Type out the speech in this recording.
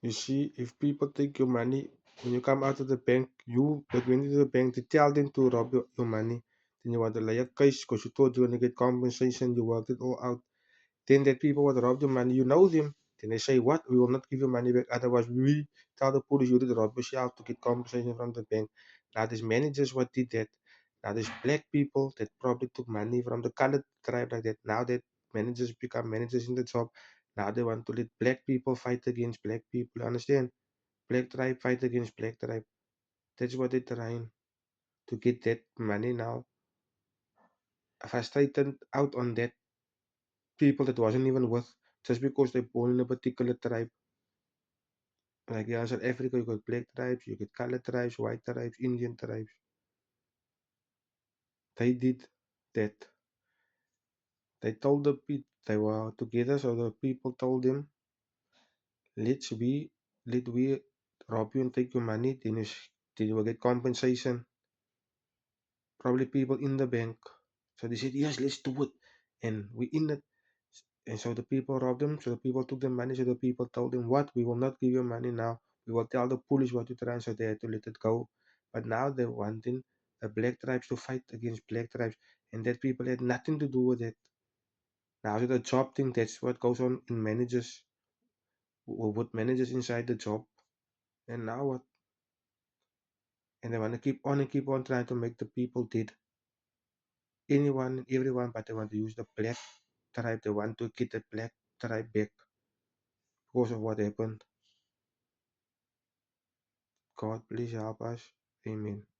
You see, if people take your money when you come out of the bank, you that went into the bank to tell them to rob your money, then you want to lay a case because you thought you're going to get compensation, you worked it all out. Then that people would rob your money, you know them. Then they say, what? We will not give you money back. Otherwise, we tell the police you did rob yourself to get compensation from the bank. Now, there's managers what did that. Now, there's black people that probably took money from the colored tribe like that. Now that managers become managers in the job, now they want to let black people fight against black people. Understand? Black tribe fight against black tribe. That's what they're trying to get that money now. Frustrated out on that people that wasn't even worth just because they're born in a particular tribe. Like yeah, in South Africa, you got black tribes, you get colored tribes, white tribes, Indian tribes. They did that. They told the people they were together, so the people told them, "Let's let we rob you and take your money. Then you will get compensation." Probably people in the bank. So they said, "Yes, let's do it." And we in it. And so the people robbed them. So the people took the money. So the people told them, "What? We will not give you money now. We will tell the police what you try." So they had to let it go. But now they're wanting the black tribes to fight against black tribes, and that people had nothing to do with it. Now so the job thing, that's what goes on in managers, with managers inside the job. And now what? And they want to keep on and keep on trying to make the people dead. Anyone and everyone, but they want to use the black tribe. They want to get the black tribe back because of what happened. God, please help us. Amen.